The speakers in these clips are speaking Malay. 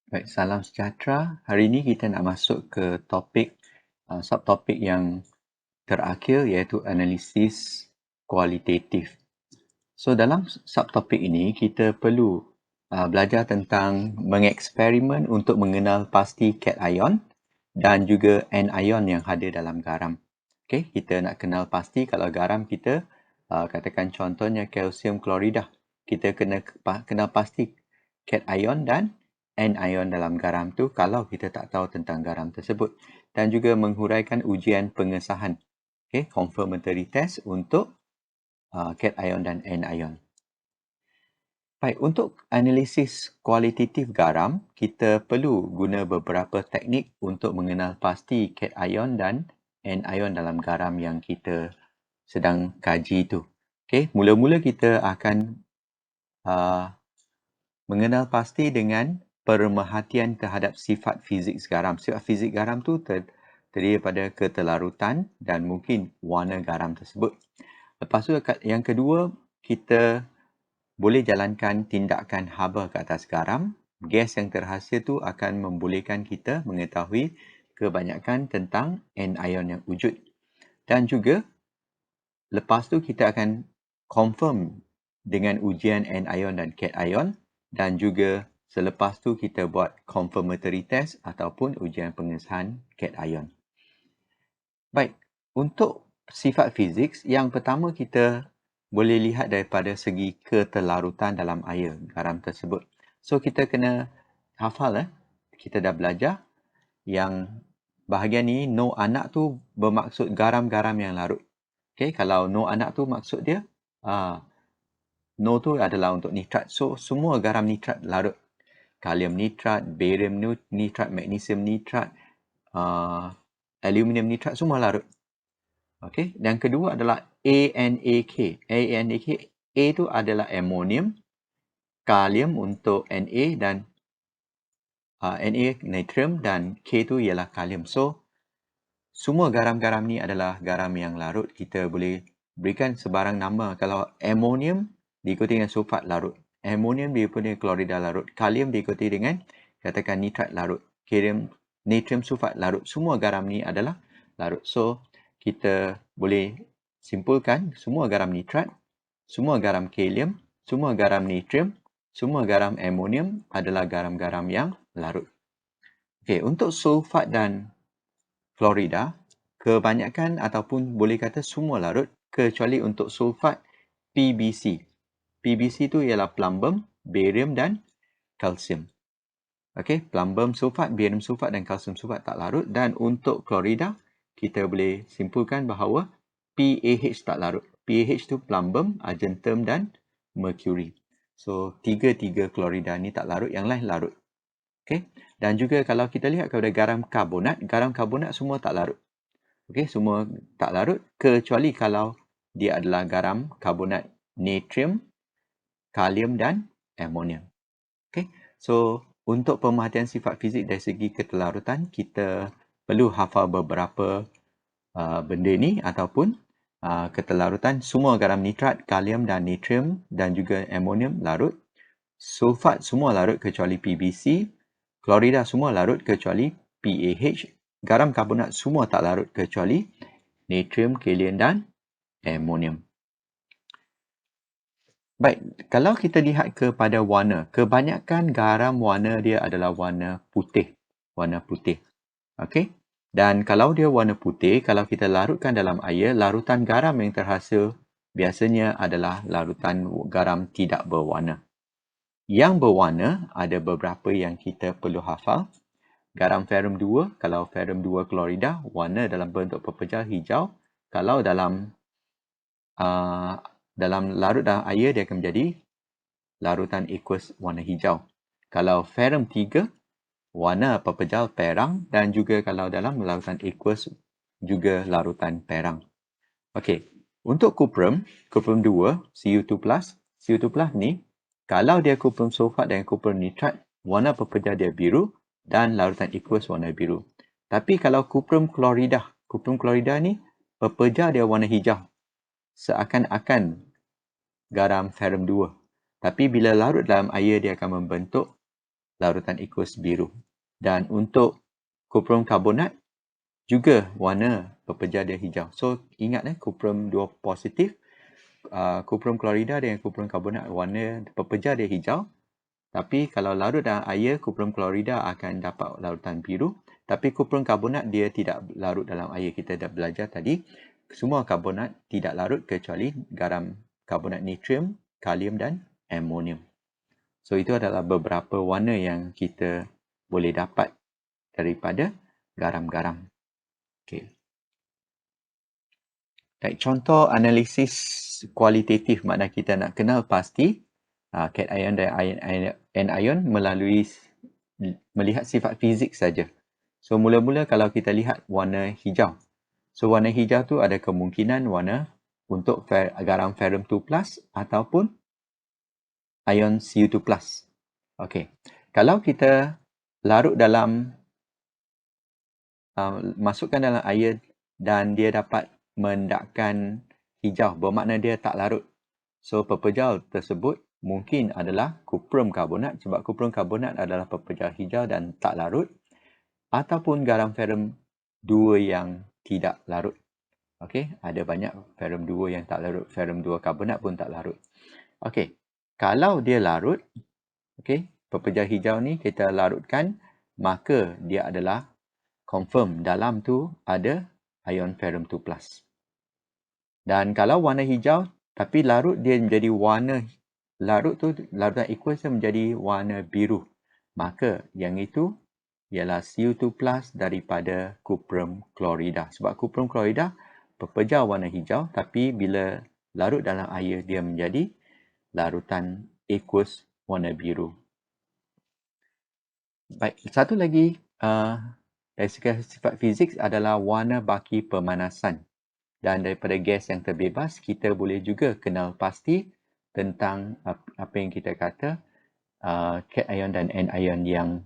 Baik, salam sejahtera. Hari ini kita nak masuk ke topik subtopik yang terakhir iaitu analisis kualitatif. So dalam subtopik ini kita perlu belajar tentang mengeksperimen untuk mengenal pasti cation dan juga anion yang ada dalam garam. Okey, kita nak kenal pasti kalau garam kita katakan contohnya kalsium klorida. Kita kena kenal pasti cation dan anion dalam garam tu kalau kita tak tahu tentang garam tersebut, dan juga menghuraikan ujian pengesahan, confirmatory test untuk cation dan anion. Baik, untuk analisis kualitatif garam, kita perlu guna beberapa teknik untuk mengenal pasti cation dan anion dalam garam yang kita sedang kaji itu. Okey, mula-mula kita akan mengenal pasti dengan pemerhatian terhadap sifat fizik garam. Sifat fizik garam tu terdiri daripada ketelarutan dan mungkin warna garam tersebut. Lepas tu yang kedua, kita boleh jalankan tindakan haba ke atas garam. Gas yang terhasil tu akan membolehkan kita mengetahui kebanyakan tentang anion yang wujud. Dan juga lepas tu kita akan confirm dengan ujian anion dan cation, dan juga selepas tu kita buat confirmatory test ataupun ujian pengesahan cation. Baik, untuk sifat fizik, yang pertama kita boleh lihat daripada segi ketelarutan dalam air garam tersebut. So kita kena hafal, kita dah belajar yang bahagian ni no anak tu bermaksud garam-garam yang larut. Okay, kalau no anak tu maksud dia no tu adalah untuk nitrat. So semua garam nitrat larut. Kalium nitrat, barium nitrat, magnesium nitrat, aluminium nitrat semua larut. Okey, dan kedua adalah ANAK. ANAK, A tu adalah amonium, kalium untuk Na, dan Na natrium, dan K tu ialah kalium. So semua garam-garam ni adalah garam yang larut. Kita boleh berikan sebarang nama. Kalau amonium diikuti dengan sulfat larut, amonium diikuti dengan klorida larut, kalium diikuti dengan katakan nitrat larut, natrium sulfat larut. Semua garam ni adalah larut. So kita boleh simpulkan semua garam nitrat, semua garam kalium, semua garam natrium, semua garam amonium adalah garam-garam yang larut. Okey, untuk sulfat dan klorida, kebanyakan ataupun boleh kata semua larut kecuali untuk sulfat PBC. PBC tu ialah plumbum, barium dan kalsium. Okey, plumbum sulfat, barium sulfat dan kalsium sulfat tak larut, dan untuk klorida kita boleh simpulkan bahawa PAH tak larut. PAH tu plumbum, argentum dan mercury. So tiga-tiga klorida ni tak larut, yang lain larut. Okey, dan juga kalau kita lihat kepada garam karbonat semua tak larut. Okey, semua tak larut kecuali kalau dia adalah garam karbonat natrium, kalium dan amonium. Okey, so untuk pemerhatian sifat fizik dari segi ketelarutan, kita perlu hafal beberapa benda ni ataupun ketelarutan. Semua garam nitrat, kalium dan natrium dan juga amonium larut. Sulfat semua larut kecuali PBC. Klorida semua larut kecuali PAH. Garam karbonat semua tak larut kecuali natrium, kalium dan amonium. Baik, kalau kita lihat kepada warna, kebanyakan garam warna dia adalah warna putih. Warna putih. Okey. Dan kalau dia warna putih, kalau kita larutkan dalam air, larutan garam yang terhasil biasanya adalah larutan garam tidak berwarna. Yang berwarna ada beberapa yang kita perlu hafal. Garam ferrum 2, kalau ferrum 2 klorida, warna dalam bentuk pepejal hijau. Kalau dalam larut dalam air, dia akan menjadi larutan aqueous warna hijau. Kalau ferrum 3, warna pepejal perang, dan juga kalau dalam larutan aqueous juga larutan perang. Okey, untuk cuprum 2, Cu2+, Cu2+ ni, kalau dia cuprum sulfat dan cuprum nitrat, warna pepejal dia biru dan larutan aqueous warna biru. Tapi kalau cuprum klorida ni, pepejal dia warna hijau. Seakan-akan garam ferrum 2. Tapi bila larut dalam air, dia akan membentuk larutan aqueous biru. Dan untuk kuprum karbonat juga warna pepejar dia hijau. So ingat kuprum 2 positif, kuprum klorida dengan kuprum karbonat warna pepejar dia hijau. Tapi kalau larut dalam air, kuprum klorida akan dapat larutan biru. Tapi kuprum karbonat dia tidak larut dalam air. Kita dah belajar tadi, semua karbonat tidak larut kecuali garam karbonat natrium, kalium dan amonium. So itu adalah beberapa warna yang kita boleh dapat daripada garam-garam. Okay. Contoh analisis kualitatif, makna kita nak kenal pasti cation dan anion melalui melihat sifat fizik saja. So mula-mula kalau kita lihat warna hijau. So warna hijau tu ada kemungkinan warna untuk garam ferrum 2+ ataupun ion Cu2+. Okey. Kalau kita larut dalam masukkan dalam air dan dia dapat mendapatkan hijau, bermakna dia tak larut. So pepejar tersebut mungkin adalah kuprum karbonat sebab kuprum karbonat adalah pepejar hijau dan tak larut, ataupun garam ferrum 2 yang tidak larut. Okey, ada banyak ferrum 2 yang tak larut, ferrum 2 karbonat pun tak larut. Okey, kalau dia larut, okey, pepejar hijau ni kita larutkan, maka dia adalah confirm dalam tu ada ion ferrum 2+. Dan kalau warna hijau tapi larut dia menjadi warna larut tu, larutan aqueous menjadi warna biru, maka yang itu ialah Cu2+ daripada kuprum klorida. Sebab kuprum klorida pepejar warna hijau, tapi bila larut dalam air dia menjadi larutan aqueous warna biru. Baik, satu lagi dari segi sifat fizik adalah warna baki pemanasan. Dan daripada gas yang terbebas, kita boleh juga kenal pasti tentang apa yang kita kata cation dan anion yang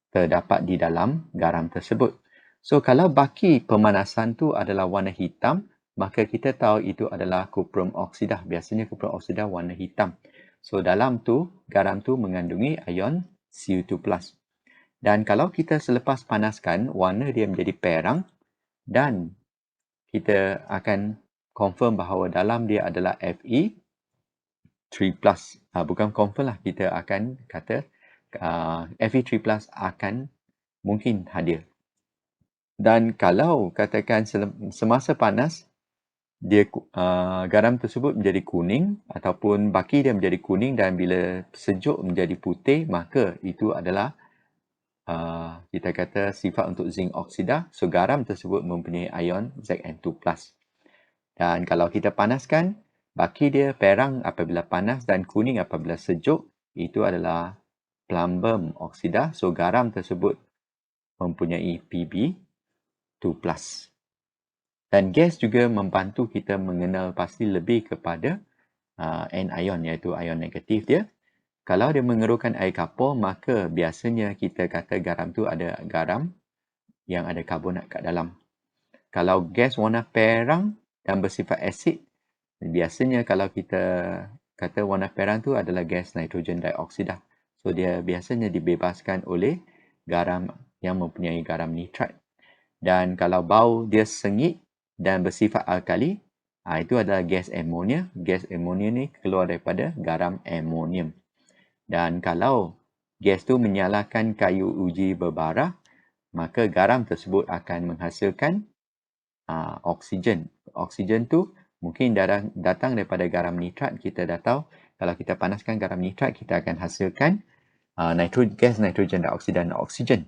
terdapat di dalam garam tersebut. So kalau baki pemanasan tu adalah warna hitam, maka kita tahu itu adalah kuprum oksida. Biasanya kuprum oksida warna hitam. So dalam tu garam tu mengandungi ion Cu2+. Dan kalau kita selepas panaskan, warna dia menjadi perang dan kita akan confirm bahawa dalam dia adalah Fe3+. Bukan confirm lah, kita akan kata Fe3+ akan mungkin hadir. Dan kalau katakan semasa panas, dia garam tersebut menjadi kuning ataupun baki dia menjadi kuning dan bila sejuk menjadi putih, maka itu adalah kita kata sifat untuk zinc oksida. So garam tersebut mempunyai ion Zn2+. Dan kalau kita panaskan, baki dia perang apabila panas dan kuning apabila sejuk, itu adalah plumbum oksida. So garam tersebut mempunyai Pb2+. Dan gas juga membantu kita mengenal pasti lebih kepada anion, iaitu ion negatif dia. Kalau dia mengerukan air kapur, maka biasanya kita kata garam tu ada garam yang ada karbonat kat dalam. Kalau gas warna perang dan bersifat asid, biasanya kalau kita kata warna perang tu adalah gas nitrogen dioksida. So dia biasanya dibebaskan oleh garam yang mempunyai garam nitrat. Dan kalau bau dia sengit dan bersifat alkali, itu adalah gas amonia. Gas amonia ni keluar daripada garam amonium. Dan kalau gas tu menyalakan kayu uji berbara, maka garam tersebut akan menghasilkan oksigen. Oksigen tu mungkin datang daripada garam nitrat. Kita dah tahu kalau kita panaskan garam nitrat, kita akan hasilkan gas nitrogen dioksida dan oksigen.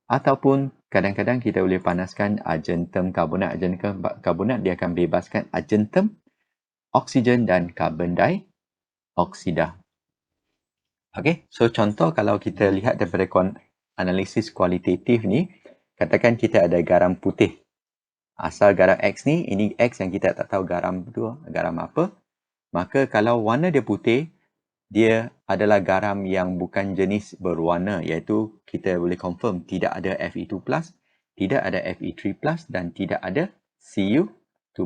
Ataupun kadang-kadang kita boleh panaskan argentum karbonat. Argentum karbonat dia akan bebaskan argentum, oksigen dan karbon dioksida. Okey, so contoh kalau kita lihat daripada analisis kualitatif ni, katakan kita ada garam putih. Asal garam X ni, ini X yang kita tak tahu garam tu, garam apa. Maka kalau warna dia putih, dia adalah garam yang bukan jenis berwarna, iaitu kita boleh confirm tidak ada Fe2+, tidak ada Fe3+, dan tidak ada Cu2+.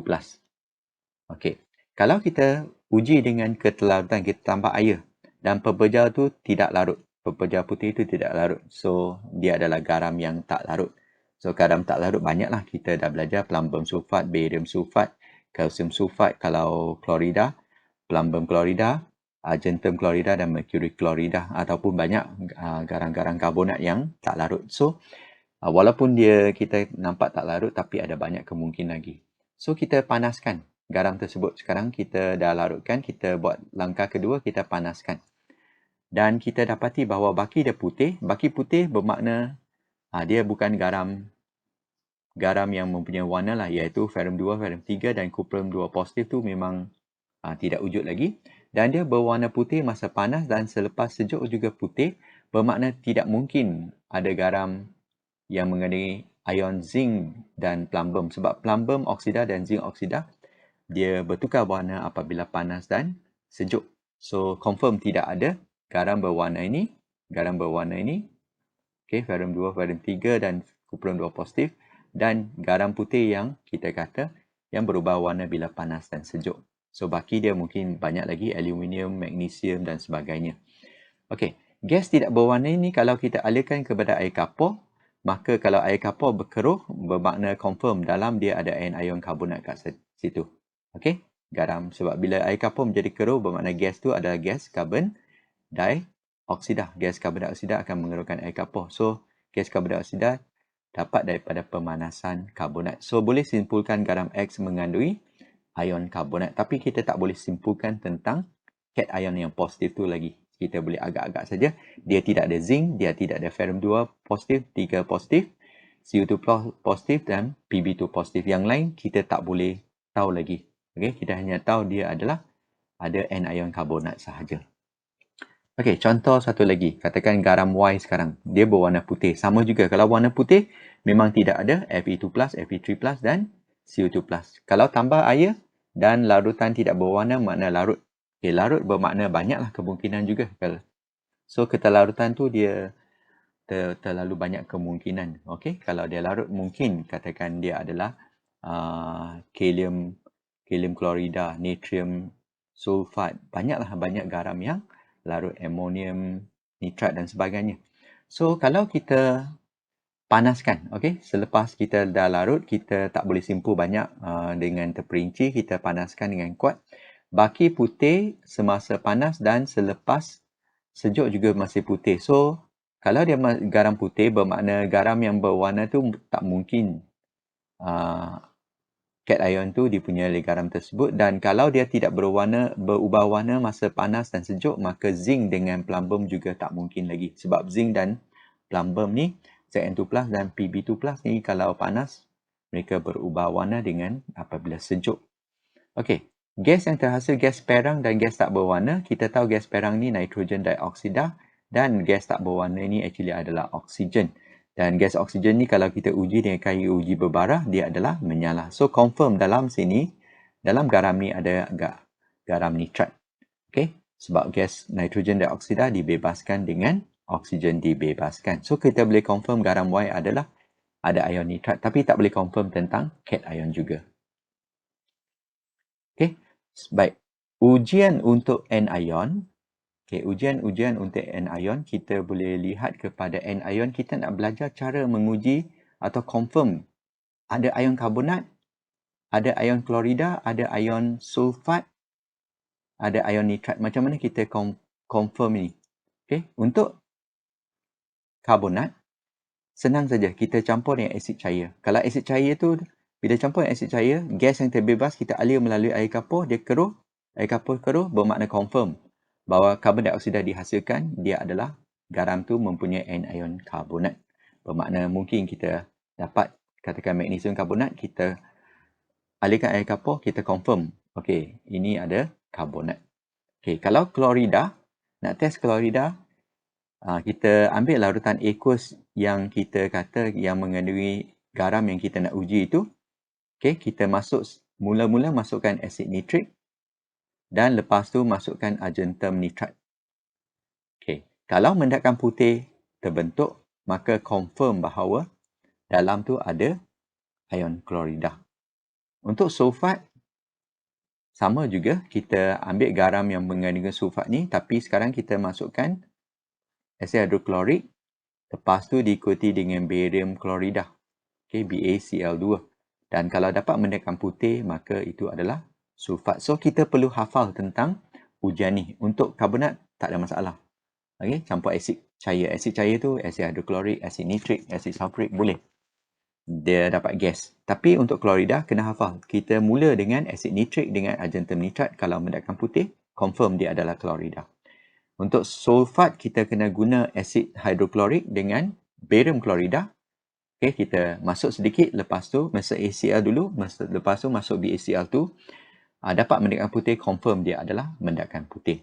Okey, kalau kita uji dengan ketelarutan, kita tambah air dan pepejar tu tidak larut. peperja putih itu tidak larut. So, dia adalah garam yang tak larut. So, garam tak larut banyaklah kita dah belajar. Plumbum sulfat, barium sulfat, kalsium sulfat kalau klorida, plumbum klorida, argentum klorida dan mercury klorida, ataupun banyak garam-garam karbonat yang tak larut. So, walaupun kita nampak tak larut, tapi ada banyak kemungkinan lagi. So, kita panaskan garam tersebut. Sekarang kita dah larutkan, kita buat langkah kedua, kita panaskan. Dan kita dapati bahawa baki dia putih. Baki putih bermakna dia bukan garam yang mempunyai warna lah, iaitu ferrum 2, ferrum 3 dan kuprum 2 positif tu memang tidak wujud lagi. Dan dia berwarna putih masa panas dan selepas sejuk juga putih. Bermakna tidak mungkin ada garam yang mengandungi ion zinc dan plumbum. Sebab plumbum oksida dan zinc oksida dia bertukar warna apabila panas dan sejuk. So, confirm tidak ada garam berwarna ini, ferrum 2, ferrum 3 dan kuprum 2 positif, dan garam putih yang kita kata yang berubah warna bila panas dan sejuk. So, baki dia mungkin banyak lagi, aluminium, magnesium dan sebagainya. Okey, gas tidak berwarna ini kalau kita alirkan kepada air kapur, maka kalau air kapur berkeruh, bermakna confirm dalam dia ada anion karbonat kat situ. Okey, garam. Sebab bila air kapur menjadi keruh, bermakna gas tu adalah gas karbon dioksida. Gas karbon dioksida akan mengeruhkan air kapur. So, gas karbon dioksida dapat daripada pemanasan karbonat. So, boleh simpulkan garam X mengandungi ion karbonat. Tapi kita tak boleh simpulkan tentang cation yang positif tu lagi. Kita boleh agak-agak saja. Dia tidak ada zinc, dia tidak ada ferrum 2 positif, 3 positif, CO2 positif dan Pb2 positif. Yang lain kita tak boleh tahu lagi. Okay? Kita hanya tahu dia adalah ada anion karbonat sahaja. Okey, contoh satu lagi. Katakan garam Y sekarang. Dia berwarna putih. Sama juga. Kalau warna putih, memang tidak ada Fe2+, Fe3+, dan CO2+. Kalau tambah air dan larutan tidak berwarna, makna larut. Okay, larut bermakna banyaklah kemungkinan juga. So, keterlarutan tu dia terlalu banyak kemungkinan. Okey, kalau dia larut, mungkin katakan dia adalah kalium klorida, natrium sulfat. Banyak garam yang larut, amonium nitrat dan sebagainya. So, kalau kita panaskan, okey, selepas kita dah larut, kita tak boleh simpul banyak dengan terperinci, kita panaskan dengan kuat. Baki putih semasa panas dan selepas sejuk juga masih putih. So, kalau dia garam putih, bermakna garam yang berwarna tu tak mungkin cation tu dipunyai oleh garam tersebut. Dan kalau dia tidak berubah warna masa panas dan sejuk, maka zinc dengan plumbum juga tak mungkin lagi. Sebab zinc dan plumbum ni, Zn2+ dan Pb2+ ni kalau panas, mereka berubah warna dengan apabila sejuk. Okey, gas yang terhasil gas perang dan gas tak berwarna. Kita tahu gas perang ni nitrogen dioksida dan gas tak berwarna ni actually adalah oksigen. Dan gas oksigen ni kalau kita uji dengan kayu uji berbara, dia adalah menyala. So, confirm dalam sini, dalam garam ni ada garam nitrat. Okay? Sebab gas nitrogen dioksida dibebaskan dengan oksigen dibebaskan. So, kita boleh confirm garam Y adalah ada ion nitrat. Tapi tak boleh confirm tentang cation juga. Okay? Baik. Ujian untuk anion. Okay, ujian untuk anion, kita boleh lihat kepada anion. Kita nak belajar cara menguji atau confirm ada ion karbonat, ada ion klorida, ada ion sulfat, ada ion nitrat. Macam mana kita confirm ini? Okay, untuk karbonat, senang saja. Kita campur dengan asid cair. Kalau asid cair tu, bila campur dengan asid cair, gas yang terbebas kita alir melalui air kapur, dia keruh. Air kapur keruh bermakna confirm bahawa karbon dioksida dihasilkan, dia adalah garam tu mempunyai anion karbonat. Bermakna mungkin kita dapat katakan magnesium karbonat, kita alirkan air kapur, kita confirm. Okey, ini ada karbonat. Okey, kalau klorida, nak test klorida, kita ambil larutan aqueous yang kita kata yang mengandungi garam yang kita nak uji itu. Okey, kita mula-mula masukkan asid nitrik dan lepas tu masukkan argentum nitrat. Okey, kalau mendakan putih terbentuk, maka confirm bahawa dalam tu ada ion klorida. Untuk sulfat, sama juga, kita ambil garam yang mengandungi sulfat ni, tapi sekarang kita masukkan asid hidroklorik, lepas tu diikuti dengan barium klorida. Okay, BaCl2. Dan kalau dapat mendekat putih, maka itu adalah sulfat. So, kita perlu hafal tentang ujian ni. Untuk karbonat, tak ada masalah. Okay, campur asid cair. Asid cair tu, asid hidroklorik, asid nitrik, asid sulfurik, boleh. Dia dapat gas. Tapi untuk klorida, kena hafal. Kita mula dengan asid nitrik dengan argentum nitrat. Kalau mendekat putih, confirm dia adalah klorida. Untuk sulfat, kita kena guna asid hidroklorik dengan barium klorida. Okay, kita masuk sedikit, lepas tu masuk ACl dulu, lepas tu masuk BaCl2. Dapat mendekat putih, confirm dia adalah mendekat putih.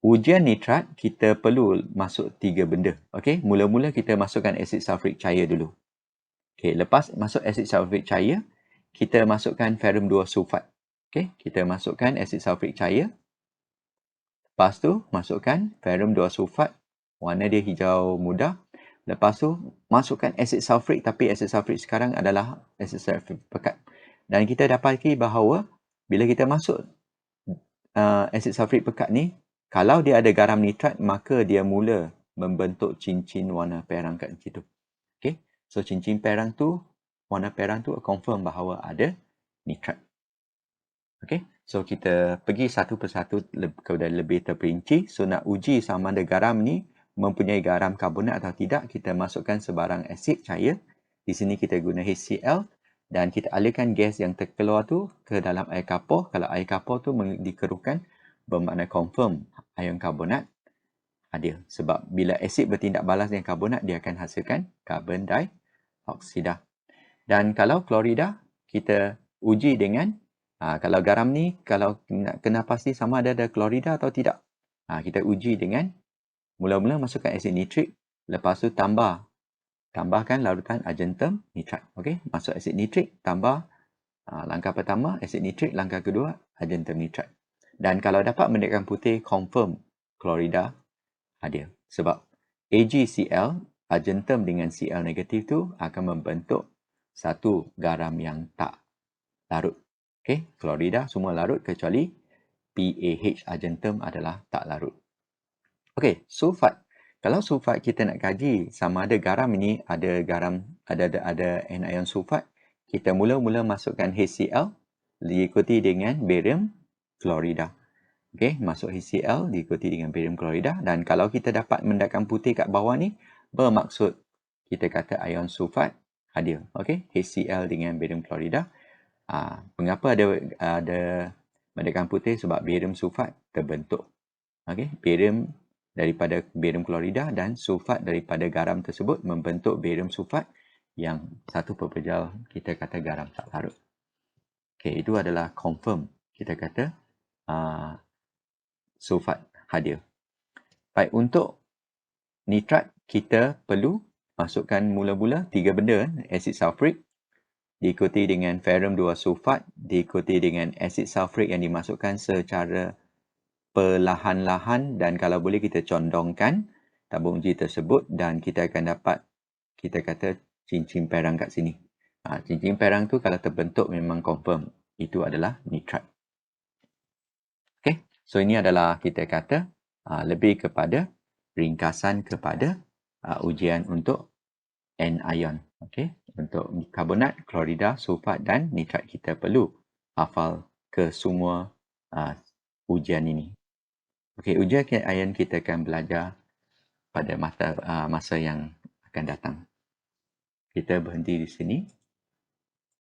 Ujian nitrat, kita perlu masuk 3 benda. Okay, mula-mula kita masukkan asid sulfurik cair dulu. Okay, lepas masuk asid sulfurik cair, kita masukkan ferrum 2 sulfat. Okay, kita masukkan asid sulfurik cair. Lepas tu, masukkan ferrum 2 sulfat. Warna dia hijau muda. Lepas tu, masukkan asid sulfurik, tapi asid sulfurik sekarang adalah asid sulfurik pekat. Dan kita dapati bahawa bila kita masuk asid sulfurik pekat ni, kalau dia ada garam nitrat, maka dia mula membentuk cincin warna perang kat situ. Okay? So, cincin perang tu, warna perang tu confirm bahawa ada nitrat. Okay? So, kita pergi satu persatu kepada lebih terperinci. So, nak uji sama ada garam ni mempunyai garam karbonat atau tidak, kita masukkan sebarang asid cair. Di sini kita guna HCl dan kita alirkan gas yang terkeluar tu ke dalam air kapur. Kalau air kapur tu dikeruhkan, bermakna confirm ion karbonat hadir. Sebab bila asid bertindak balas dengan karbonat, dia akan hasilkan karbon dioksida. Dan kalau klorida, kita uji dengan, kalau garam ni, kalau nak kena pasti sama ada klorida atau tidak. Kita uji dengan mula-mula masukkan asid nitrik, lepas tu tambahkan larutan argentum nitrat. Okey, masuk asid nitrik, tambah langkah pertama asid nitrik, langkah kedua argentum nitrat. Dan kalau dapat mendekat putih, confirm klorida hadir. Sebab AgCl, argentum dengan Cl negatif tu akan membentuk satu garam yang tak larut. Okey, klorida semua larut kecuali PaH argentum adalah tak larut. Okey, sulfat. Kalau sulfat kita nak kaji sama ada garam ini ada anion sulfat, kita mula-mula masukkan HCl diikuti dengan barium klorida. Okey, masuk HCl diikuti dengan barium klorida dan kalau kita dapat mendekat putih kat bawah ni, bermaksud kita kata ion sulfat hadir. Okey, HCl dengan barium klorida. Mengapa ada mendekat putih? Sebab barium sulfat terbentuk. Okey, barium daripada barium klorida dan sulfat daripada garam tersebut membentuk barium sulfat yang satu pepejal kita kata garam tak larut. Okey, itu adalah confirm kita kata sulfat hadir. Baik, untuk nitrat kita perlu masukkan mula-mula 3 benda, asid sulfurik diikuti dengan ferrum 2 sulfat diikuti dengan asid sulfurik yang dimasukkan secara perlahan-lahan dan kalau boleh kita condongkan tabung uji tersebut dan kita akan dapat kita kata cincin perang kat sini. Cincin perang tu kalau terbentuk memang confirm itu adalah nitrat. Okay, so ini adalah kita kata lebih kepada ringkasan kepada ujian untuk anion. Okay, untuk karbonat, klorida, sulfat dan nitrat kita perlu hafal ke semua ujian ini. Okey, ujian ion kita akan belajar pada masa yang akan datang. Kita berhenti di sini.